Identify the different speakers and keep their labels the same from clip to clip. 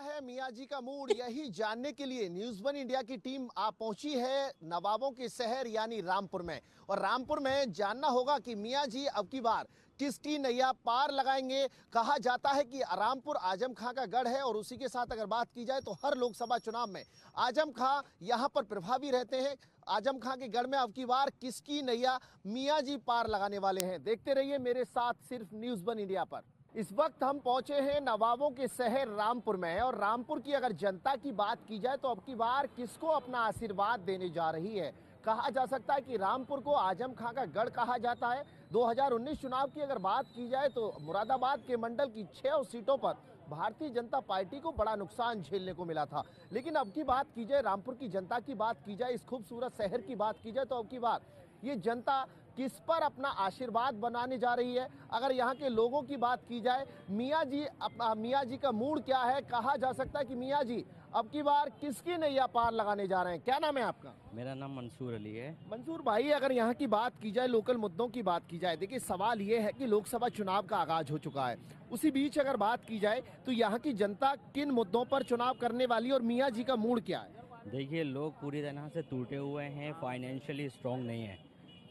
Speaker 1: है मियाँ जी का मूड, यही जानने के लिए न्यूज़ वन इंडिया की टीम आप पहुंची है नवाबों के शहर यानी रामपुर में। और रामपुर में जानना होगा कि मियाँ जी अब की बार किसकी नैया पार लगाएंगे। कहा जाता है कि रामपुर आजम खां का गढ़ है और उसी के साथ अगर बात की जाए तो हर लोकसभा चुनाव में आजम खां यहां पर प्रभावी रहते हैं। आजम खां के गढ़ में अब की बार किसकी नैया मियाँ जी पार लगाने वाले हैं, देखते रहिए मेरे साथ सिर्फ न्यूज़ वन इंडिया पर। इस वक्त हम पहुंचे हैं नवाबों के शहर रामपुर में और रामपुर की अगर जनता की बात की जाए तो अब की बार किसको अपना आशीर्वाद देने जा रही है। कहा जा सकता है कि रामपुर को आजम खां का गढ़ कहा जाता है। 2019 चुनाव की अगर बात की जाए तो मुरादाबाद के मंडल की 6 सीटों पर भारतीय जनता पार्टी को बड़ा नुकसान झेलने को मिला था। लेकिन अब की बात की जाए, रामपुर की जनता की बात की जाए, इस खूबसूरत शहर की बात की जाए तो अब की बार ये जनता किस पर अपना आशीर्वाद बनाने जा रही है। अगर यहाँ के लोगों की बात की जाए, मियाँ जी का मूड क्या है। कहा जा सकता है कि मियाँ जी अब की बार किसकी नैया पार लगाने जा रहे हैं। क्या नाम है आपका?
Speaker 2: मेरा नाम मंसूर अली है।
Speaker 1: मंसूर भाई, अगर यहाँ की बात की जाए, लोकल मुद्दों की बात की जाए, देखिए सवाल ये है कि लोकसभा चुनाव का आगाज हो चुका है। उसी बीच अगर बात की जाए तो यहाँ की जनता किन मुद्दों पर चुनाव करने वाली है और मियाँ जी का मूड क्या है?
Speaker 2: देखिए, लोग पूरी तरह से टूटे हुए हैं, फाइनेंशियली स्ट्रांग नहीं है।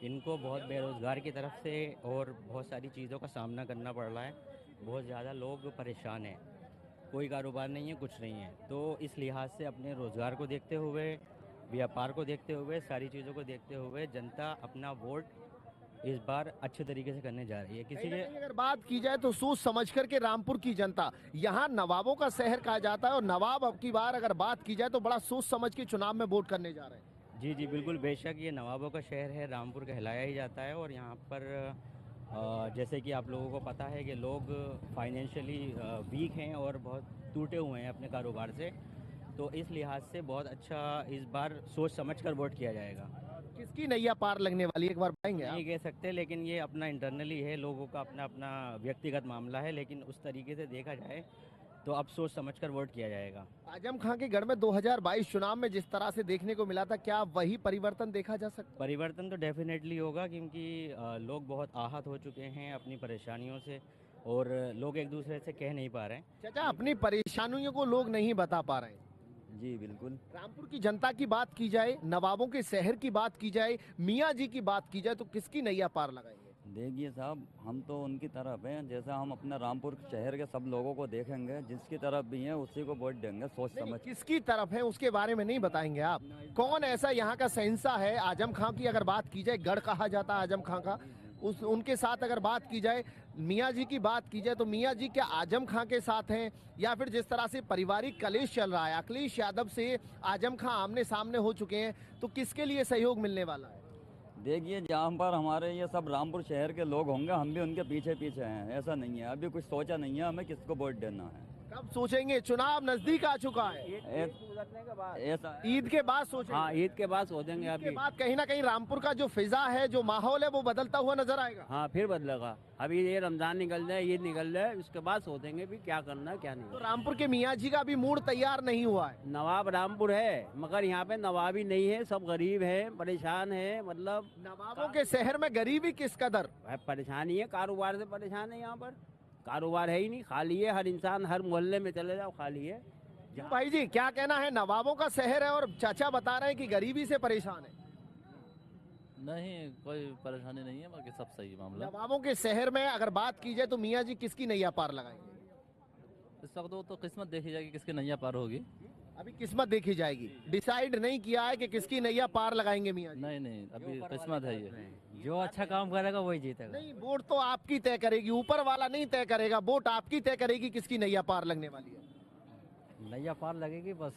Speaker 2: इनको बहुत बेरोज़गार की तरफ से और बहुत सारी चीज़ों का सामना करना पड़ रहा है। बहुत ज़्यादा लोग परेशान हैं, कोई कारोबार नहीं है, कुछ नहीं है। तो इस लिहाज से अपने रोज़गार को देखते हुए, व्यापार को देखते हुए, सारी चीज़ों को देखते हुए जनता अपना वोट इस बार अच्छे तरीके से करने जा रही है। किसी के
Speaker 1: अगर बात की जाए तो सोच समझ करके रामपुर की जनता, यहाँ नवाबों का शहर कहा जाता है और नवाब अब की बार अगर बात की जाए तो बड़ा सोच समझ के चुनाव में वोट करने जा रहे हैं।
Speaker 2: जी जी बिल्कुल, बेशक ये नवाबों का शहर है, रामपुर कहलाया ही जाता है। और यहाँ पर जैसे कि आप लोगों को पता है कि लोग फाइनेंशियली वीक हैं और बहुत टूटे हुए हैं अपने कारोबार से। तो इस लिहाज से बहुत अच्छा इस बार सोच समझकर वोट किया जाएगा।
Speaker 1: किसकी नैया पार लगने वाली है, एक बार बताएंगे आप?
Speaker 2: नहीं कह सकते, लेकिन ये अपना इंटरनली है, लोगों का अपना अपना व्यक्तिगत मामला है। लेकिन उस तरीके से देखा जाए तो अब सोच समझकर वोट किया जाएगा।
Speaker 1: आजम खां के गढ़ में 2022 चुनाव में जिस तरह से देखने को मिला था, क्या वही परिवर्तन देखा जा सकता है?
Speaker 2: परिवर्तन तो डेफिनेटली होगा, क्योंकि लोग बहुत आहत हो चुके हैं अपनी परेशानियों से और लोग एक दूसरे से कह नहीं पा रहे हैं।
Speaker 1: चाचा, अपनी परेशानियों को लोग नहीं बता पा रहे हैं।
Speaker 2: जी बिल्कुल।
Speaker 1: रामपुर की जनता की बात की जाए, नवाबों के शहर की बात की जाए, मियाँ जी की बात की जाए तो किसकी नैया पार लगाएंगे?
Speaker 3: देखिए साहब, हम तो उनकी तरफ हैं। जैसा हम अपने रामपुर शहर के सब लोगों को देखेंगे, जिसकी तरफ भी हैं उसी को वोट देंगे सोच समझ।
Speaker 1: किसकी तरफ है उसके बारे में नहीं बताएंगे आप? कौन ऐसा यहाँ का शहंशाह है? आजम खां की अगर बात की जाए, गढ़ कहा जाता है आजम खां का, उनके साथ अगर बात की जाए, मियाँ जी की बात की जाए तो मियाँ जी क्या आजम खां के साथ हैं या फिर जिस तरह से पारिवारिक कलेश चल रहा है, अखिलेश यादव से आजम खां आमने सामने हो चुके हैं, तो किसके लिए सहयोग मिलने वाला है?
Speaker 3: देखिए, जहाँ पर हमारे ये सब रामपुर शहर के लोग होंगे, हम भी उनके पीछे पीछे हैं। ऐसा नहीं है, अभी कुछ सोचा नहीं है हमें किसको वोट देना है।
Speaker 1: कब सोचेंगे? चुनाव नजदीक आ चुका है।
Speaker 3: ऐसा
Speaker 1: ईद के बाद सोचेंगे।
Speaker 4: हाँ, ईद के बाद सोचेंगे।
Speaker 1: ईद
Speaker 4: अभी
Speaker 1: के बाद कहीं ना कहीं रामपुर का जो फिजा है, जो माहौल है, वो बदलता हुआ नजर आएगा।
Speaker 4: हाँ, फिर बदलेगा। अभी ये रमजान निकल जाए, ईद निकल जाए, उसके बाद सोचेंगे भी क्या करना है क्या नहीं।
Speaker 1: तो रामपुर के मियाँ जी का भी मूड तैयार नहीं हुआ है।
Speaker 4: नवाब रामपुर है, मगर यहाँ पे नवाबी नहीं है, सब गरीब है, परेशान है। मतलब
Speaker 1: नवाबों के शहर में गरीबी किस कदर?
Speaker 4: परेशानी है, कारोबार से परेशान है। यहाँ पर कारोबार है ही नहीं, खाली है। हर इंसान, हर मोहल्ले में चले जाओ खाली है।
Speaker 1: भाई जी, क्या कहना है? नवाबों का शहर है और चाचा बता रहे हैं कि गरीबी से परेशान है।
Speaker 5: नहीं, कोई परेशानी नहीं है, बाकी सब सही मामला।
Speaker 1: नवाबों के शहर में अगर बात की जाए तो मियाँ जी किसकी नैया पार लगाएंगे?
Speaker 5: इस वक्त तो किस्मत देखी जाएगी किसकी नैया पार होगी।
Speaker 1: अभी किस्मत देखी जाएगी, डिसाइड नहीं किया है कि किसकी नैया पार लगाएंगे मियाँ जी।
Speaker 5: नहीं, अभी किस्मत है ये।
Speaker 2: जो अच्छा काम करेगा वही जीतेगा।
Speaker 1: नहीं, वोट तो आपकी तय करेगी, ऊपर वाला नहीं तय करेगा। वोट आपकी तय करेगी किसकी नैया पार लगने वाली है।
Speaker 2: नैया पार लगेगी, बस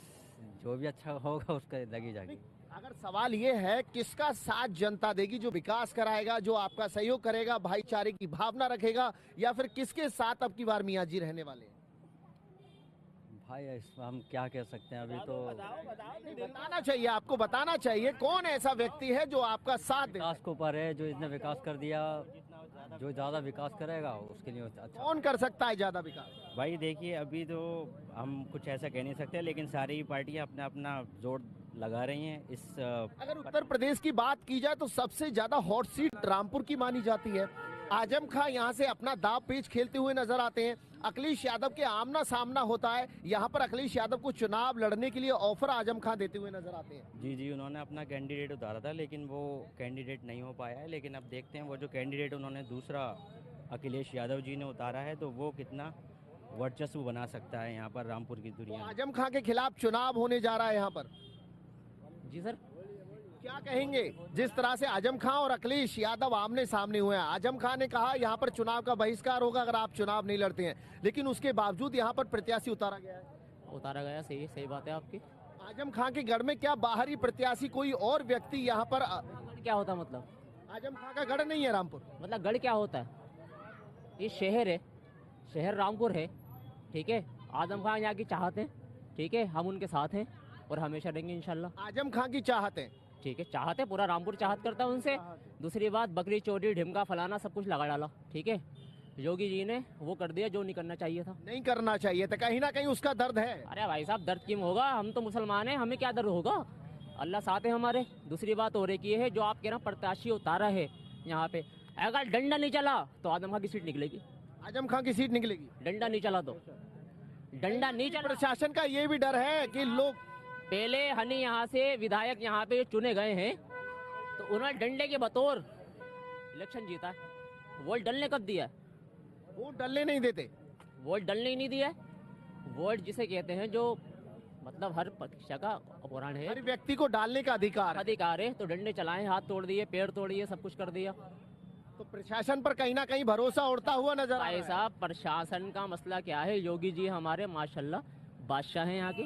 Speaker 2: जो भी अच्छा होगा उसका लगी जाएगी।
Speaker 1: अगर सवाल ये है किसका साथ जनता देगी, जो विकास कराएगा, जो आपका सहयोग करेगा, भाईचारे की भावना रखेगा, या फिर किसके साथ अब की बार मियाँ जी रहने वाले हैं?
Speaker 2: भाई इसमें हम क्या कह सकते हैं, अभी तो
Speaker 1: बताना चाहिए, आपको बताना चाहिए कौन ऐसा व्यक्ति है जो आपका साथ दे।
Speaker 2: विकास को ऊपर है, जो इसने विकास कर दिया, जो ज़्यादा विकास करेगा उसके लिए अच्छा।
Speaker 1: कौन कर सकता है ज्यादा विकास?
Speaker 2: भाई देखिए, अभी तो हम कुछ ऐसा कह नहीं सकते, लेकिन सारी पार्टियां अपना अपना जोर लगा रही हैं इस
Speaker 1: अगर उत्तर प्रदेश की बात की जाए तो सबसे ज्यादा हॉट सीट रामपुर की मानी जाती है। आजम खां यहाँ से अपना दाव पेच खेलते हुए नजर आते हैं। अखिलेश यादव के आमना सामना होता है। यहाँ पर अखिलेश यादव को चुनाव लड़ने के लिए ऑफर आजम खान देते हुए नजर आते हैं।
Speaker 2: जी जी, उन्होंने अपना कैंडिडेट उतारा था लेकिन वो कैंडिडेट नहीं हो पाया है। लेकिन अब देखते हैं वो जो कैंडिडेट उन्होंने दूसरा अखिलेश यादव जी ने उतारा है तो वो कितना वर्चस्व बना सकता है यहाँ पर रामपुर की दुनिया में।
Speaker 1: आजम खान के खिलाफ चुनाव होने जा रहा है यहाँ पर,
Speaker 4: जी सर।
Speaker 1: क्या कहेंगे? जिस तरह से आजम खान और अखिलेश यादव आमने सामने हुए हैं, आजम खान ने कहा यहाँ पर चुनाव का बहिष्कार होगा अगर आप चुनाव नहीं लड़ते हैं, लेकिन उसके बावजूद यहाँ पर प्रत्याशी उतारा गया है।
Speaker 4: उतारा गया, सही सही बात है आपकी।
Speaker 1: आजम खान के गढ़ में क्या बाहरी प्रत्याशी कोई और व्यक्ति यहाँ पर
Speaker 4: गढ़ क्या होता है मतलब?
Speaker 1: आजम खान का गढ़ नहीं है रामपुर?
Speaker 4: मतलब गढ़ क्या होता है? ये शहर है, शहर रामपुर है, ठीक है। आजम खान यहाँ की चाहत है, ठीक है, हम उनके साथ हैं और हमेशा रहेंगे इंशाल्लाह।
Speaker 1: आजम खान की चाहत है,
Speaker 4: ठीक है, चाहत है, पूरा रामपुर चाहत करता है उनसे। दूसरी बात, बकरी चोरी ढिमका फलाना सब कुछ लगा डाला, ठीक है। योगी जी ने वो कर दिया जो नहीं करना चाहिए था।
Speaker 1: नहीं करना चाहिए था, कहीं ना कहीं उसका दर्द है।
Speaker 4: अरे भाई साहब, दर्द क्यों होगा? हम तो मुसलमान हैं, हमें क्या दर्द होगा? अल्लाह साथ है हमारे। दूसरी बात और एक ये है, जो आप कह रहे हैं प्रत्याशी उतारा है यहाँ पे, अगर डंडा नहीं चला तो आजम खान की सीट निकलेगी।
Speaker 1: आजम खान की सीट निकलेगी,
Speaker 4: डंडा नहीं चला तो, डंडा नहीं चला।
Speaker 1: प्रशासन का ये भी डर है कि लोग
Speaker 4: पहले हनी यहाँ से विधायक यहाँ पे चुने गए हैं तो उन्होंने डंडे के बतौर इलेक्शन जीता है। वोट डलने कब दिया है?
Speaker 1: वोट डलने नहीं देते।
Speaker 4: वोट डलने ही नहीं दिया है। वोट जिसे कहते हैं जो मतलब हर पक्ष का पुराण है,
Speaker 1: हर व्यक्ति को डालने का अधिकार
Speaker 4: है। तो डंडे चलाए, हाथ तोड़ दिए, पैर तोड़ दिए, सब कुछ कर दिया।
Speaker 1: तो प्रशासन पर कहीं ना कहीं भरोसा उड़ता हुआ नजर आ रहा
Speaker 4: भाई
Speaker 1: है।
Speaker 4: साहब, प्रशासन का मसला क्या है? योगी जी हमारे माशाल्लाह बादशाह हैं यहाँ के,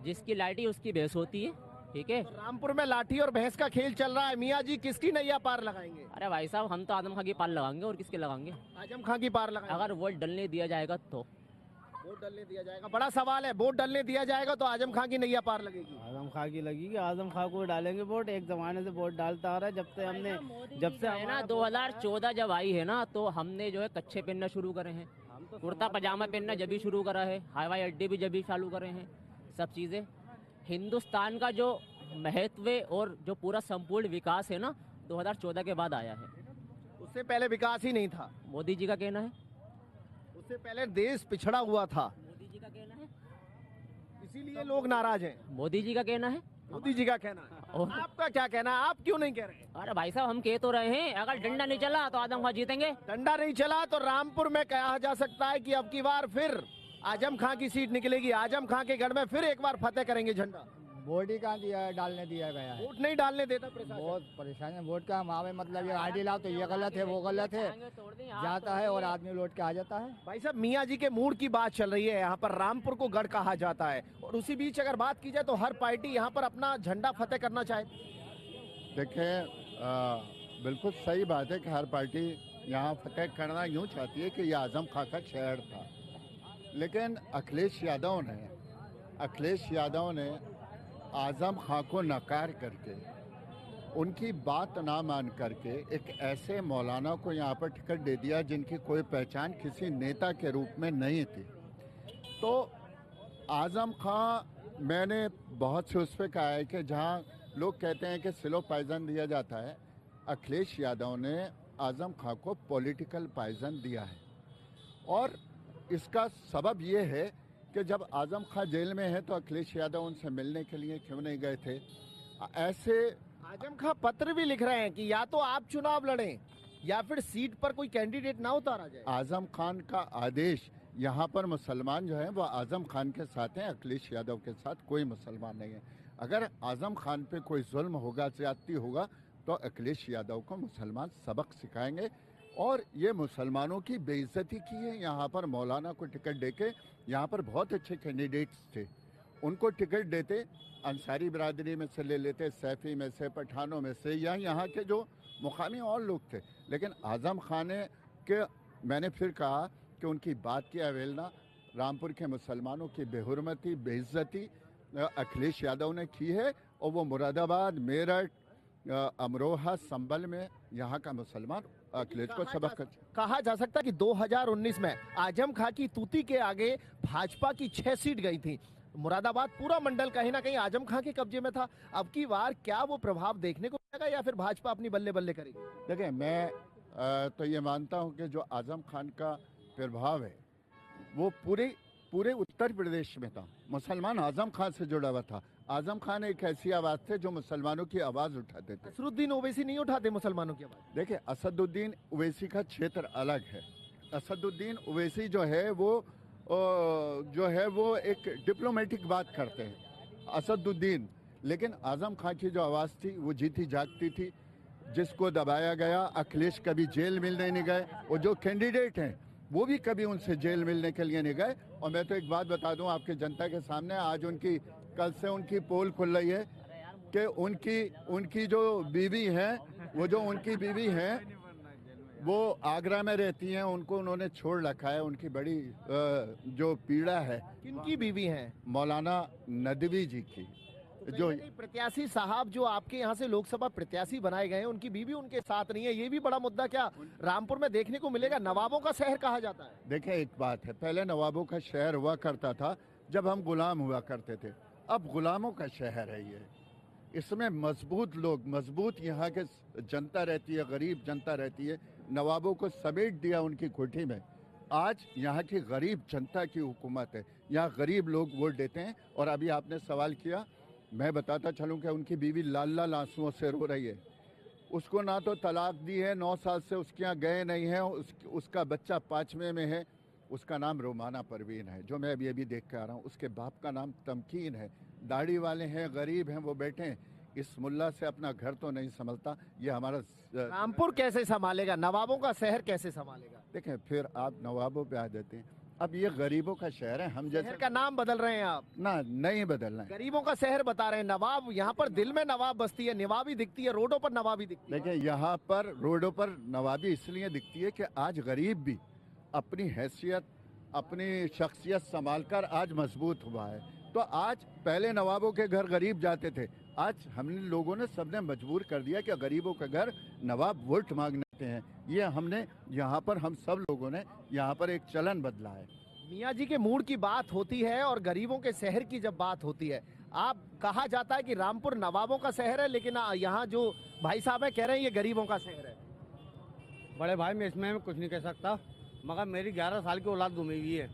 Speaker 4: जिसकी लाठी उसकी भैंस होती है, ठीक है।
Speaker 1: तो रामपुर में लाठी और भैंस का खेल चल रहा है, मियाँ जी किसकी नैया पार लगाएंगे?
Speaker 4: अरे भाई साहब, हम तो आजम खान की पार लगाएंगे और किसके लगाएंगे?
Speaker 1: आजम खान की पार लगाएंगे।
Speaker 4: अगर वोट डलने दिया जाएगा तो।
Speaker 1: वोट डलने दिया जाएगा, बड़ा सवाल है। वोट डलने दिया जाएगा तो आजम खान की नैया पार लगेगी।
Speaker 6: आजम खान की लगेगी, आजम खान को डालेंगे वोट। एक जमाने से वोट डालता आ रहा है, जब से
Speaker 4: है ना 2014 जब आई है ना, तो हमने जो है कच्छे पहनना शुरू करे हैं, कुर्ता पजामा पहनना जब भी शुरू करा है, हवाई अड्डे भी जब भी चालू करे हैं, सब चीज़ें। हिंदुस्तान का जो महत्व और जो पूरा संपूर्ण विकास है ना, 2014 के बाद आया है।
Speaker 1: उससे पहले विकास ही नहीं था।
Speaker 4: मोदी जी का कहना है,
Speaker 1: उससे पहले देश पिछड़ा हुआ था,
Speaker 4: मोदी जी का कहना है,
Speaker 1: इसीलिए लोग नाराज हैं।
Speaker 4: मोदी जी का कहना है।
Speaker 1: मोदी जी का कहना है।
Speaker 4: और
Speaker 1: आपका क्या कहना है? आप क्यों नहीं कह रहे?
Speaker 4: अरे भाई साहब, हम कह तो रहे हैं, अगर डंडा नहीं चला तो आजम खान जीतेंगे।
Speaker 1: डंडा नहीं चला तो रामपुर में कहा जा सकता है कि अब की बार फिर आजम खान की सीट निकलेगी। आजम खान के गढ़ में फिर एक बार फतेह करेंगे झंडा।
Speaker 6: वोट ही कहाँ डालने दिया गया है।
Speaker 1: वोट नहीं डालने देता प्रशासन।
Speaker 6: बहुत परेशान है वोट का। हमारे मतलब ये आईडी लाओ तो ये गलत है, वो गलत है, जाता है और आदमी लौट के आ जाता है।
Speaker 1: भाई साहब, मियाँ जी के मूड की बात चल रही है। यहाँ पर रामपुर को गढ़ कहा जाता है और उसी बीच अगर बात की जाए तो हर पार्टी यहाँ पर अपना झंडा फतेह करना चाहे।
Speaker 7: देखिए, बिल्कुल सही बात है कि हर पार्टी यहाँ फतेह करना यूँ चाहती है कि ये आजम खां का शहर था, लेकिन अखिलेश यादव ने आजम खां को नकार करके, उनकी बात ना मान करके एक ऐसे मौलाना को यहाँ पर टिकट दे दिया जिनकी कोई पहचान किसी नेता के रूप में नहीं थी। तो आजम खां, मैंने बहुत से उस पर कहा है कि जहाँ लोग कहते हैं कि सिलो पायजन दिया जाता है, अखिलेश यादव ने आजम खां को पॉलिटिकल पायजन दिया है। और इसका सबब ये है कि जब आजम खां जेल में है तो अखिलेश यादव उनसे मिलने के लिए क्यों नहीं गए थे। ऐसे
Speaker 1: आजम खां पत्र भी लिख रहे हैं कि या तो आप चुनाव लड़ें या फिर सीट पर कोई कैंडिडेट ना उतारा जाए।
Speaker 7: आजम खान का आदेश, यहाँ पर मुसलमान जो है वो आजम खान के साथ हैं, अखिलेश यादव के साथ कोई मुसलमान नहीं है। अगर आजम खान पे कोई जुल्म होगा, ज्यादती होगा, तो अखिलेश यादव को मुसलमान सबक सिखाएंगे। और ये मुसलमानों की बेइज्जती की है। यहाँ पर मौलाना को टिकट देके, यहाँ पर बहुत अच्छे कैंडिडेट्स थे, उनको टिकट देते, अंसारी बिरादरी में से ले लेते, सैफी में से, पठानों में से, या यहाँ के जो मुकामी और लोग थे। लेकिन आजम खान के, मैंने फिर कहा कि उनकी बात की अवहेलना, रामपुर के मुसलमानों की बेहुरमती, बेइज्जती अखिलेश यादव ने की है। और वो मुरादाबाद, मेरठ, अमरोहा, संभल में यहाँ का मुसलमान अखिलेश को सबक
Speaker 1: कहा जा सकता है कि 2019 में आजम खां की तूती के आगे भाजपा की 6 सीट गई थी। मुरादाबाद पूरा मंडल कहीं ना कहीं आजम खां के कब्जे में था। अब की बार क्या वो प्रभाव देखने को मिलेगा या फिर भाजपा अपनी बल्ले बल्ले करेगी?
Speaker 7: देखिए, मैं तो ये मानता हूँ कि जो आजम खान का प्रभाव है वो पूरे उत्तर प्रदेश में था। मुसलमान आजम खान से जुड़ा हुआ था। आजम खान एक ऐसी आवाज़ थे जो मुसलमानों की आवाज़ उठाते थे।
Speaker 1: असरुद्दीन ओवैसी नहीं उठाते मुसलमानों की आवाज?
Speaker 7: देखिए, असदुद्दीन ओवैसी का क्षेत्र अलग है। असदुद्दीन ओवैसी जो है वो एक डिप्लोमेटिक बात करते हैं असदुद्दीन, लेकिन आजम खान की जो आवाज़ थी वो जीती जागती थी, जिसको दबाया गया। अखिलेश कभी जेल मिलने नहीं गए, और जो कैंडिडेट हैं वो भी कभी उनसे जेल मिलने के लिए नहीं गए। और मैं तो एक बात बता दूं आपके जनता के सामने, आज कल से उनकी पोल खुल रही है कि उनकी जो बीवी हैं, उनकी बीवी हैं वो आगरा में रहती हैं, उनको उन्होंने छोड़ रखा है। उनकी बड़ी जो पीड़ा है।
Speaker 1: किनकी बीवी हैं?
Speaker 7: मौलाना नदवी जी की। जो
Speaker 1: प्रत्याशी साहब जो आपके यहाँ से लोकसभा प्रत्याशी बनाए गए हैं, उनकी बीवी उनके साथ नहीं है, ये भी बड़ा मुद्दा क्या रामपुर में देखने को मिलेगा? नवाबों का शहर कहा जाता है।
Speaker 7: देखिए, एक बात है, पहले नवाबों का शहर हुआ करता था जब हम गुलाम हुआ करते थे। अब गुलामों का शहर है ये। इसमें मजबूत यहाँ के जनता रहती है, गरीब जनता रहती है। नवाबों को समेट दिया उनकी कोठी में। आज यहाँ की गरीब जनता की हुकूमत है, यहाँ गरीब लोग वोट देते हैं। और अभी आपने सवाल किया, मैं बताता चलूँ कि उनकी बीवी लाल आंसुओं से रो रही है। उसको ना तो तलाक दी है, 9 साल से उसके यहाँ गए नहीं हैं। उसका बच्चा 5वें में है। उसका नाम रोमाना परवीन है, जो मैं अभी देख के आ रहा हूँ। उसके बाप का नाम तमकीन है। दाढ़ी वाले हैं, गरीब हैं, वो बैठे हैं। इस मुल्ला से अपना घर तो नहीं संभलता। ये हमारा
Speaker 1: रामपुर कैसे संभालेगा? नवाबों का शहर कैसे संभालेगा?
Speaker 7: देखें, फिर आप नवाबों पे आ जाते हैं। अब ये गरीबों का शहर है। हम जैसे
Speaker 1: शहर का नाम बदल रहे हैं आप?
Speaker 7: ना, नहीं बदलना है।
Speaker 1: गरीबों का शहर बता रहे हैं। नवाब यहाँ पर दिल में नवाब बस्ती है, नवाबी दिखती है, रोडों पर नवाबी दिखती है।
Speaker 7: देखिए, यहाँ पर रोडों पर नवाबी इसलिए दिखती है कि आज गरीब भी अपनी हैसियत, अपनी शख्सियत संभाल कर आज मजबूत हुआ है। तो आज पहले नवाबों के घर गरीब जाते थे, आज हमने लोगों ने सबने मजबूर कर दिया कि गरीबों के घर नवाब वोट मांगने आते हैं। ये हमने यहाँ पर, हम सब लोगों ने यहाँ पर एक चलन बदला है।
Speaker 1: मियाँ जी के मूड की बात होती है और गरीबों के शहर की जब बात होती है, आप कहा जाता है कि रामपुर नवाबों का शहर है, लेकिन यहाँ जो भाई साहब है कह रहे हैं ये गरीबों का शहर है।
Speaker 6: बड़े भाई, मैं इसमें कुछ नहीं कह सकता, मगर मेरी 11 साल की औलाद गुमी हुई है।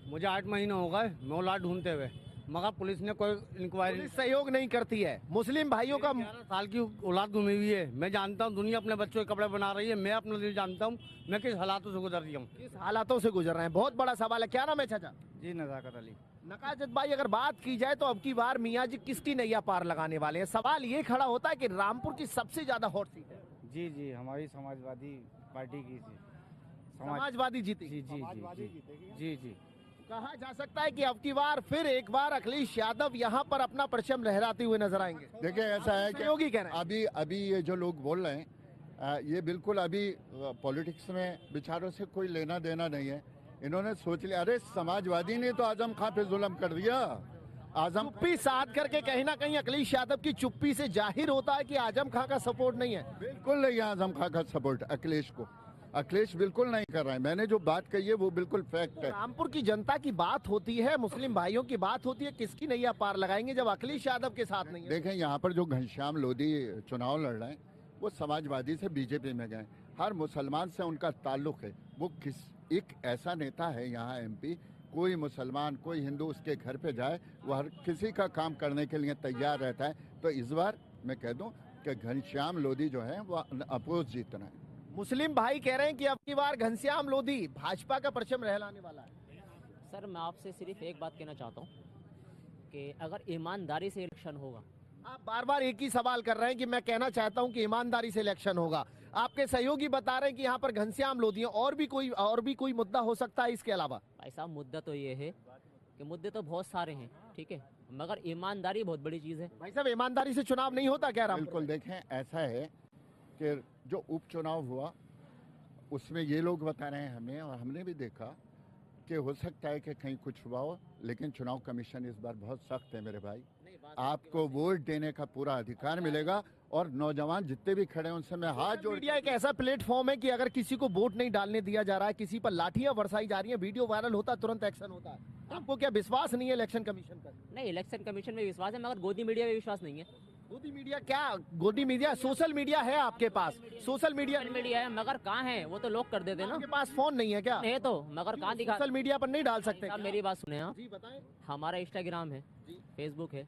Speaker 6: मुझे 8 महीने हो गए मैं औलाद ढूंढते हुए, मगर पुलिस ने कोई इंक्वायरी,
Speaker 1: सहयोग नहीं करती है। मुस्लिम भाइयों का
Speaker 6: 11 साल की औलाद गुमी हुई है। मैं जानता हूँ दुनिया अपने बच्चों के कपड़े बना रही है, मैं अपने लिए जानता हूँ मैं किस हालातों से गुजर रही हूँ।
Speaker 1: किस हालातों से गुजर रहे हैं, बहुत बड़ा सवाल है। क्या नाम है चाचा?
Speaker 6: जी, नज़ाकत अली।
Speaker 1: नकाजत भाई, अगर बात की जाए तो अब की बार मियाँ जी किसकी नैया पार लगाने वाले हैं? सवाल ये खड़ा होता है कि रामपुर की सबसे ज्यादा हॉट सीट है।
Speaker 6: जी, हमारी समाजवादी पार्टी की
Speaker 1: समाजवादी जीती।
Speaker 6: जी।
Speaker 1: कहा जा सकता है कि अब की बार फिर एक बार अखिलेश यादव यहाँ पर अपना परचम लहराते हुए नजर आएंगे।
Speaker 7: देखिए, ऐसा है कि
Speaker 1: सहयोगी कह रहे हैं।
Speaker 7: अभी ये जो लोग बोल रहे हैं, ये बिल्कुल अभी पॉलिटिक्स में बेचारों से कोई लेना देना नहीं है। इन्होंने सोच लिया, अरे समाजवादी ने तो आजम खान पे जुल्म कर दिया। आजम
Speaker 1: चुप्पी साध करके कहीं ना कहीं अखिलेश यादव की चुप्पी से जाहिर होता है कि आजम खान का सपोर्ट नहीं है।
Speaker 7: बिल्कुल नहीं है आजम खान का सपोर्ट अखिलेश को। अखिलेश बिल्कुल नहीं कर रहा है। मैंने जो बात कही है वो बिल्कुल फैक्ट है।
Speaker 1: रामपुर की जनता की बात होती है, मुस्लिम भाइयों की बात होती है, किसकी नैया पार लगाएंगे जब अखिलेश यादव के साथ नहीं है?
Speaker 7: देखें, यहाँ पर जो घनश्याम लोधी चुनाव लड़ रहे हैं वो समाजवादी से बीजेपी में गए। हर मुसलमान से उनका ताल्लुक है। वो एक ऐसा नेता है यहाँ MP, कोई मुसलमान कोई हिंदू उसके घर पे जाए वो हर किसी का काम करने के लिए तैयार रहता है। तो इस बार मैं कह दूं कि घनश्याम लोधी जो है वो अपोज जीतना है।
Speaker 1: मुस्लिम भाई कह रहे हैं कि अब की बार घनश्याम लोधी भाजपा का परचम लहराने वाला है।
Speaker 4: सर, मैं आपसे सिर्फ एक बात कहना चाहता हूँ कि अगर ईमानदारी से इलेक्शन होगा।
Speaker 1: आप बार बार एक ही सवाल कर रहे हैं कि मैं कहना चाहता हूं कि ईमानदारी से इलेक्शन होगा। आपके सहयोगी बता रहे हैं कि यहाँ पर घनश्याम लोधी हैं, और भी कोई मुद्दा हो सकता है इसके अलावा?
Speaker 4: भाई साहब, मुद्दा तो ये है कि मुद्दे तो बहुत सारे हैं, ठीक है, मगर ईमानदारी बहुत बड़ी चीज़ है।
Speaker 1: भाई साहब, ईमानदारी से चुनाव नहीं होता क्या रामपुर?
Speaker 7: बिल्कुल। देखें, ऐसा है कि जो उपचुनाव हुआ उसमें ये लोग बता रहे हैं हमें, और हमने भी देखा कि हो सकता है कि कहीं कुछ हुआ हो, लेकिन चुनाव कमीशन इस बार बहुत सख्त है मेरे भाई। आपको वोट देने का पूरा अधिकार मिलेगा, और नौजवान जितने भी खड़े हैं उनसे मैं हाथ जोड़।
Speaker 1: मीडिया एक ऐसा प्लेटफॉर्म है कि अगर किसी को वोट नहीं डालने दिया जा रहा है, किसी पर लाठियां बरसाई जा रही हैं, वीडियो वायरल होता है, तुरंत एक्शन होता है। आपको क्या विश्वास नहीं है इलेक्शन कमीशन पर?
Speaker 4: नहीं, इलेक्शन कमीशन में विश्वास है, मगर गोदी मीडिया में विश्वास नहीं है।
Speaker 1: गोदी मीडिया क्या, गोदी मीडिया सोशल मीडिया है आपके पास? सोशल मीडिया
Speaker 4: मीडिया है मगर कहाँ है, वो तो लोग कर देते ना।
Speaker 1: आपके पास फोन नहीं है क्या?
Speaker 4: है तो मगर कहाँ दिखा।
Speaker 1: सोशल मीडिया पर नहीं डाल सकते?
Speaker 4: आप मेरी बात सुने आप,
Speaker 1: जी बताएं।
Speaker 4: हमारा इंस्टाग्राम है, फेसबुक है,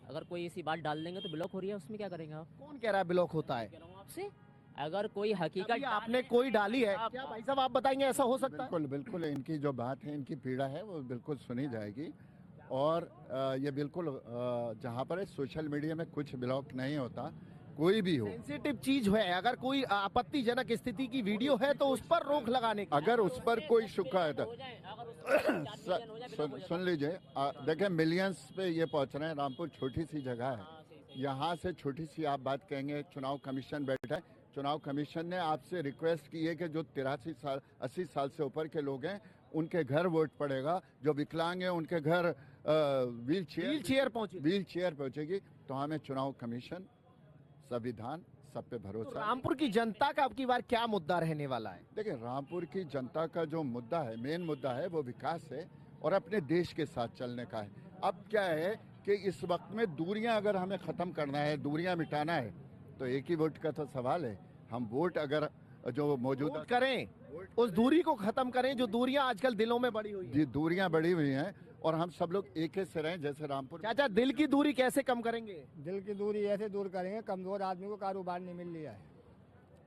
Speaker 4: अगर कोई ऐसी बात डाल देंगे तो ब्लॉक हो रही है, उसमें क्या करेंगे आप?
Speaker 1: कौन कह रहा है ब्लॉक होता है?
Speaker 4: कह रहा हूँ आपसे, अगर कोई हकीकत
Speaker 1: कभी आपने कोई डाली है
Speaker 4: आप-
Speaker 1: क्या भाई साहब? आप बताएंगे ऐसा हो सकता है?
Speaker 7: बिल्कुल बिल्कुल, इनकी जो बात है, इनकी पीड़ा है, वो बिल्कुल सुनी जाएगी। और ये बिल्कुल जहाँ पर सोशल मीडिया में कुछ ब्लॉक नहीं होता, कोई भी हो।
Speaker 1: सेंसिटिव चीज है, अगर कोई आपत्तिजनक स्थिति की वीडियो है तो उस पर रोक लगाने की।
Speaker 7: अगर उस पर कोई शिकायत
Speaker 4: हो जाए, अगर उस पर
Speaker 7: सुन लीजिए, देखिए मिलियंस पे ये पहुंच रहे हैं। रामपुर छोटी सी जगह है, यहाँ से छोटी सी आप बात कहेंगे। चुनाव कमीशन बैठा है, चुनाव कमीशन ने आपसे रिक्वेस्ट की है कि जो 83 साल 80 साल से ऊपर के लोग हैं उनके घर वोट पड़ेगा, जो विकलांग हैं उनके घर व्हील
Speaker 1: चेयर
Speaker 7: पहुंचेगी। तो हमें चुनाव कमीशन, संविधान, सब पे भरोसा है।
Speaker 1: रामपुर की जनता का अब की बार क्या मुद्दा रहने वाला है?
Speaker 7: देखिए, रामपुर की जनता का जो मुद्दा है, मेन मुद्दा है, वो विकास है और अपने देश के साथ चलने का है। अब क्या है कि इस वक्त में दूरियां अगर हमें ख़त्म करना है, दूरियां मिटाना है, तो एक ही वोट का तो सवाल है। हम वोट अगर जो मौजूदा
Speaker 1: वोट करें, उस दूरी को खत्म करें जो दूरियां आजकल दिलों में बढ़ी हुई है।
Speaker 7: जी दूरियां बढ़ी हुई हैं और हम सब लोग एक से रहें। जैसे रामपुर
Speaker 1: चाचा, दिल की दूरी कैसे कम करेंगे?
Speaker 8: दिल की दूरी ऐसे दूर करेंगे, कमज़ोर आदमी को कारोबार नहीं मिल रहा है,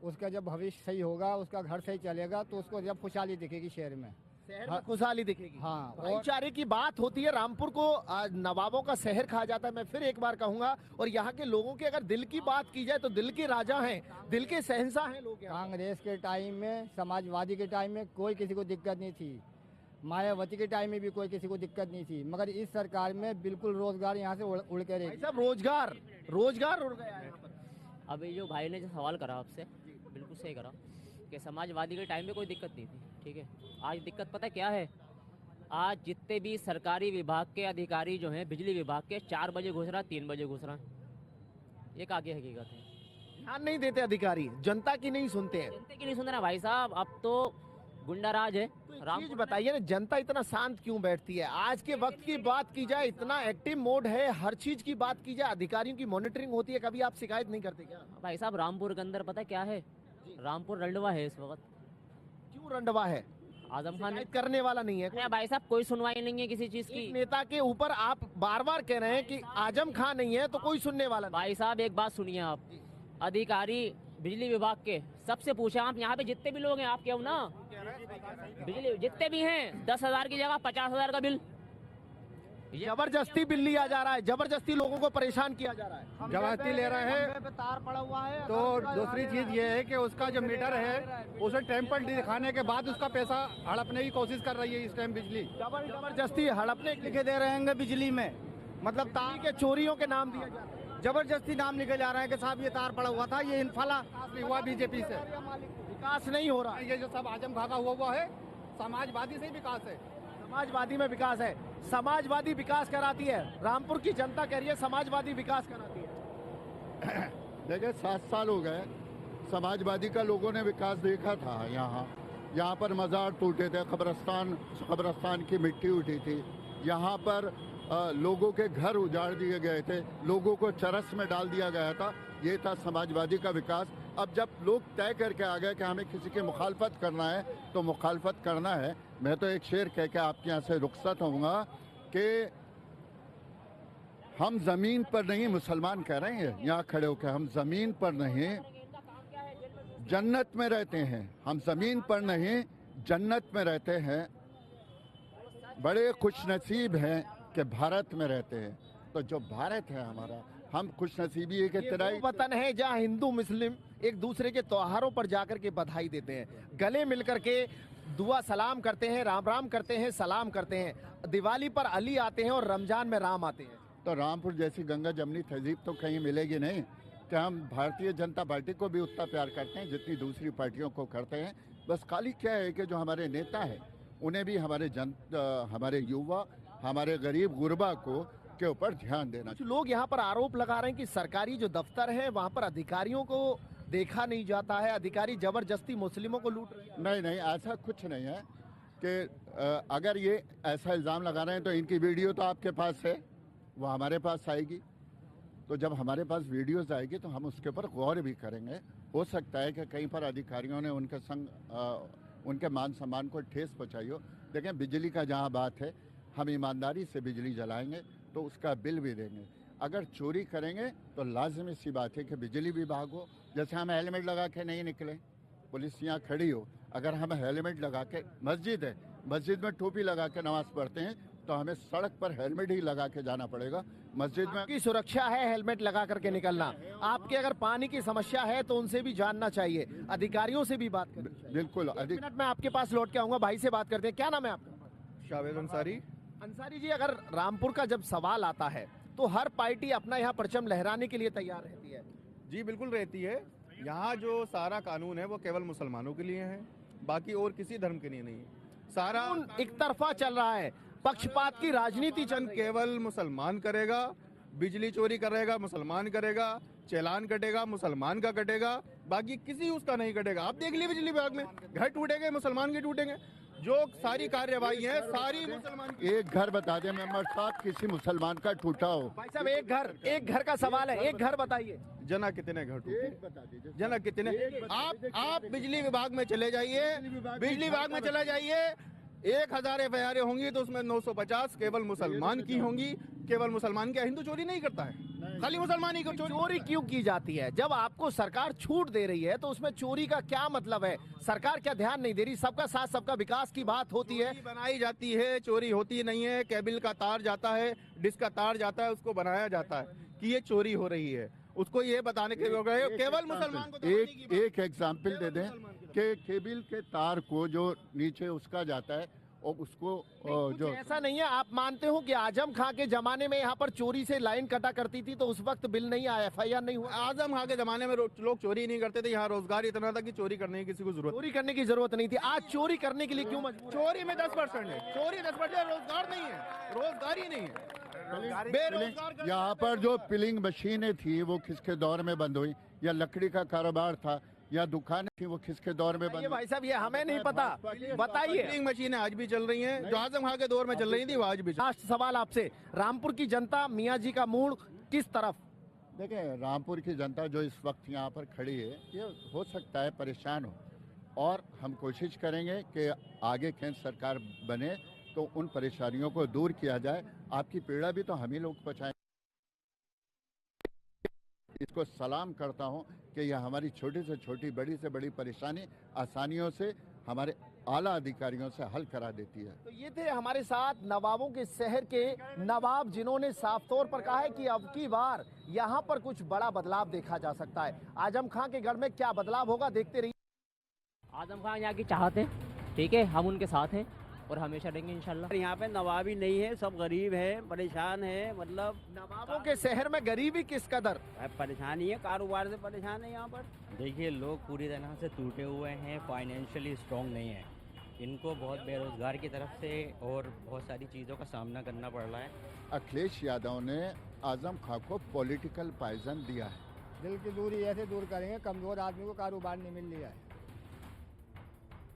Speaker 8: उसका जब भविष्य सही होगा, उसका घर सही चलेगा, तो उसको जब खुशहाली दिखेगी शहर में।
Speaker 1: शहर में खुशहाली दिखेगी।
Speaker 8: हाँ, और
Speaker 1: भाईचारे की बात होती है। रामपुर को नवाबों का शहर कहा जाता है, मैं फिर एक बार कहूंगा। और यहाँ के लोगों की अगर दिल की बात की जाए तो दिल के राजा हैं, दिल के शहंशाह हैं लोग यहाँ।
Speaker 8: कांग्रेस के टाइम में, समाजवादी के टाइम में कोई किसी को दिक्कत नहीं थी, मायावती के टाइम में भी कोई किसी को दिक्कत नहीं थी, मगर इस सरकार में बिल्कुल रोजगार यहाँ से उड़ के
Speaker 1: भाई
Speaker 8: रहेगी।
Speaker 1: साहब, रोजगार उड़ गया है यहाँ पर।
Speaker 4: अभी जो भाई ने जो सवाल करा आपसे, बिल्कुल सही करा कि समाजवादी के टाइम में कोई दिक्कत नहीं थी, ठीक है। आज दिक्कत पता क्या है? आज जितने भी सरकारी विभाग के अधिकारी जो हैं, बिजली विभाग के, 4 बजे घुस रहा, 3 बजे घुस रहा, ये आगे हकीकत है।
Speaker 1: ध्यान नहीं देते अधिकारी, जनता की नहीं सुनते हैं।
Speaker 4: जनता की नहीं सुन रहा भाई साहब, अब तो गुंडा राज है।
Speaker 1: चीज बताइए ना, जनता इतना शांत क्यों बैठती है? आज के वक्त की बात की जाए, इतना एक्टिव मोड है, हर चीज की बात की जाए, अधिकारियों की मॉनिटरिंग होती है, कभी आप शिकायत नहीं करते क्या?
Speaker 4: भाई साहब, रामपुर के अंदर पता क्या है, रामपुर रंडवा है इस वक्त।
Speaker 1: क्यों रंडवा है?
Speaker 4: आजम खान
Speaker 1: शिकायत करने वाला नहीं है।
Speaker 4: अरे भाई साहब, कोई सुनवाई नहीं है किसी चीज
Speaker 1: एक
Speaker 4: की।
Speaker 1: नेता के ऊपर आप बार बार कह रहे हैं कि आजम खान नहीं है तो कोई सुनने वाला नहीं।
Speaker 4: भाई साहब एक बात सुनिए आप, अधिकारी बिजली विभाग के सबसे पूछे आप, यहाँ पे जितने भी लोग हैं, आप क्यों ना बिजली जितने भी हैं, 10,000 की जगह 50,000 का बिल।
Speaker 1: जबरदस्ती बिल लिया जा रहा है, जबरदस्ती लोगों को परेशान किया जा रहा है।
Speaker 6: जबरदस्ती ले रहे हैं।
Speaker 8: तार पड़ा हुआ है
Speaker 6: तो दूसरी चीज ये है कि उसका जो मीटर है उसे टेम्पर दिखाने के बाद उसका पैसा हड़पने की कोशिश कर रही है इस टाइम बिजली।
Speaker 1: जबरदस्ती हड़पने
Speaker 6: लिखे दे रहे हैं बिजली में, मतलब
Speaker 1: तार के चोरियों के नाम दिया जा रहा है।
Speaker 6: जबरदस्ती नाम लिखे जा रहा है कि साहब ये तार पड़ा हुआ था, ये इनफाला हुआ बीजेपी से।
Speaker 1: विकास नहीं हो रहा।
Speaker 6: ये जो सब आजम खां का हुआ है, समाजवादी से ही विकास है।
Speaker 1: समाजवादी में विकास है, समाजवादी विकास कराती है। रामपुर की जनता कह रही है समाजवादी विकास कराती है।
Speaker 7: देखिए 7 साल हो गए, समाजवादी का लोगों ने विकास देखा था। यहाँ पर मज़ार टूटे थे, कब्रस्तान की मिट्टी उठी थी, यहाँ पर लोगों के घर उजाड़ दिए गए थे, लोगों को चरस में डाल दिया गया था। ये था समाजवादी का विकास। अब जब लोग तय करके आ गए कि हमें किसी की मुखालफत करना है तो मुखालफत करना है। मैं तो एक शेर कह के आपके यहाँ से रुखसत होऊंगा कि हम ज़मीन पर नहीं, मुसलमान कह रहे हैं यहाँ खड़े होकर, हम ज़मीन पर नहीं जन्नत में रहते हैं। हम ज़मीन पर नहीं जन्नत में रहते हैं। बड़े खुशनसीब हैं कि भारत में रहते हैं। तो जो भारत है हमारा, हम खुशनसीबी है कि तेराई
Speaker 1: वतन है जहाँ हिंदू मुस्लिम एक दूसरे के त्योहारों पर जाकर के बधाई देते हैं, गले मिलकर के दुआ सलाम करते हैं, राम राम करते हैं, सलाम करते हैं। दिवाली पर अली आते हैं और रमजान में राम आते हैं।
Speaker 7: तो रामपुर जैसी गंगा जमनी तहजीब तो कहीं मिलेगी नहीं कि हम भारतीय जनता पार्टी को भी उतना प्यार करते हैं जितनी दूसरी पार्टियों को करते हैं। बस खाली क्या है कि जो हमारे नेता है उन्हें भी हमारे युवा, हमारे गरीब गुरबा को के ऊपर ध्यान देना।
Speaker 1: कुछ लोग यहाँ पर आरोप लगा रहे हैं कि सरकारी जो दफ्तर है वहाँ पर अधिकारियों को देखा नहीं जाता है, अधिकारी जबरदस्ती मुस्लिमों को लूट रहे हैं।
Speaker 7: नहीं, ऐसा कुछ नहीं है कि अगर ये ऐसा इल्ज़ाम लगा रहे हैं तो इनकी वीडियो तो आपके पास है, वो हमारे पास आएगी। तो तो जब हमारे पास वीडियोस आएगी तो हम उसके ऊपर गौर भी करेंगे। हो सकता है कि कहीं पर अधिकारियों ने उनके संग उनके मान सम्मान को ठेस पहुँचाई हो। देखें, बिजली का जहाँ बात है, हम ईमानदारी से बिजली जलाएंगे तो उसका बिल भी देंगे। अगर चोरी करेंगे तो लाजमी सी बात है कि बिजली विभाग हो, जैसे हम हेलमेट लगा के नहीं निकले, पुलिस यहाँ खड़ी हो, अगर हम हेलमेट लगा के, मस्जिद है, मस्जिद में टोपी लगा के नमाज पढ़ते हैं तो हमें सड़क पर हेलमेट ही लगा के जाना पड़ेगा। मस्जिद में
Speaker 1: आपकी सुरक्षा है हेलमेट लगा करके निकलना। आपके अगर पानी की समस्या है तो उनसे भी जानना चाहिए, अधिकारियों से भी बात करनी चाहिए।
Speaker 7: बिल्कुल।
Speaker 1: मिनट में आपके पास लौट के आऊंगा, भाई से बात करते हैं। क्या नाम है आपका?
Speaker 9: शावेद अंसारी।
Speaker 1: अंसारी जी, अगर रामपुर का जब सवाल आता है तो हर पार्टी अपना यहाँ परचम लहराने के लिए तैयार रहती है।
Speaker 9: जी बिल्कुल रहती है। यहाँ जो सारा कानून है वो केवल मुसलमानों के लिए है, बाकी और किसी धर्म के लिए नहीं है। सारा
Speaker 1: एक तरफा चल रहा है, पक्षपात की राजनीति चल रही है।
Speaker 9: केवल मुसलमान करेगा, बिजली चोरी करेगा मुसलमान करेगा, चालान कटेगा मुसलमान का कटेगा, बाकी किसी उसका नहीं कटेगा। आप देख लीजिए बिजली विभाग में घर टूटेंगे मुसलमान के टूटेंगे, जो सारी कार्यवाही है सारी मुसलमान की।
Speaker 7: एक घर बता दें मेंबर साहब, किसी मुसलमान का टूटा हो।
Speaker 1: भाई साहब, एक घर का सवाल है, एक घर बताइए।
Speaker 9: जना कितने घर टूटे,
Speaker 7: बता दीजिए
Speaker 9: जना कितने। आप बिजली विभाग में चले जाइए, बिजली विभाग में चले जाइए, 1000 एफआईआर होंगी तो उसमें 950 केवल मुसलमान की होंगी। केवल मुसलमान क्या हिंदू चोरी नहीं करता है, खाली मुसलमान ही
Speaker 1: चोरी क्यों की जाती है? जब आपको सरकार छूट दे रही है तो उसमें चोरी का क्या मतलब है? सरकार क्या ध्यान नहीं दे रही? सबका साथ सबका विकास की बात होती है,
Speaker 9: बनाई जाती है, चोरी होती नहीं है। केबल का तार जाता है, डिश का तार जाता है, उसको बनाया जाता है कि ये चोरी हो रही है। उसको ये बताने के लिए केवल मुसलमान को
Speaker 7: एक एग्जाम्पल दे दें कि केबल के तार को जो नीचे उसका जाता है और उसको जो
Speaker 1: ऐसा नहीं है। आप मानते हो कि आजम खां के जमाने में यहाँ पर चोरी से लाइन कटा करती थी तो उस वक्त बिल नहीं आया, एफआईआर नहीं हुआ?
Speaker 9: आजम खां के जमाने में लोग चोरी नहीं करते थे, यहाँ रोजगार इतना था कि चोरी करने की किसी को जरूरत,
Speaker 1: चोरी करने की जरूरत नहीं थी। आज चोरी करने के लिए क्यों मजबूर?
Speaker 9: चोरी में 10% है, चोरी 10%, रोजगार नहीं है, रोजगार ही नहीं है, बेरोजगार।
Speaker 7: यहाँ पर जो पिलिंग मशीनें थी वो किसके दौर में बंद हुई, या लकड़ी का कारोबार था या दुकानें थी वो किसके दौर में बंद?
Speaker 1: भाई साहब, ये हमें नहीं पता, बताइए।
Speaker 9: पिलिंग मशीनें आज भी चल रही हैं, जो आजम खां के दौर में चल रही थी वो आज भी।
Speaker 1: लास्ट सवाल आपसे, रामपुर की जनता मियाँ जी का मूड किस तरफ?
Speaker 7: देखें, रामपुर की जनता जो इस वक्त यहाँ पर खड़ी है ये हो सकता है परेशान हो, और हम कोशिश करेंगे कि आगे केंद्र सरकार बने तो उन परेशानियों को दूर किया जाए। आपकी पीड़ा भी तो हम ही लोग पहुँचाएं। इसको सलाम करता हूं कि यह हमारी छोटी से छोटी, बड़ी से बड़ी परेशानी आसानियों से हमारे आला अधिकारियों से हल करा देती है।
Speaker 1: तो ये थे हमारे साथ नवाबों के शहर के नवाब, जिन्होंने साफ तौर पर कहा है कि अब की बार यहाँ पर कुछ बड़ा बदलाव देखा जा सकता है। आजम खां के गढ़ में क्या बदलाव होगा, देखते रहिए।
Speaker 4: आजम खान यहाँ की चाहत है, ठीक है, हम उनके साथ हैं और हमेशा रहेंगे इंशाल्लाह।
Speaker 10: यहाँ पे नवाबी नहीं है, सब गरीब है, परेशान है। मतलब
Speaker 1: नवाबों के शहर में गरीबी किस कदर?
Speaker 10: परेशानी है, कारोबार से परेशान है यहाँ पर।
Speaker 2: देखिए, लोग पूरी तरह से टूटे हुए हैं, फाइनेंशियली स्ट्रॉन्ग नहीं है। इनको बहुत बेरोजगार की तरफ से और बहुत सारी चीज़ों का सामना करना पड़ रहा है।
Speaker 7: अखिलेश यादव ने आजम खां को पॉलिटिकल पॉइजन दिया है।
Speaker 8: दिल की दूरी ऐसे दूर करेंगे, कमजोर आदमी को कारोबार नहीं मिल रहा है।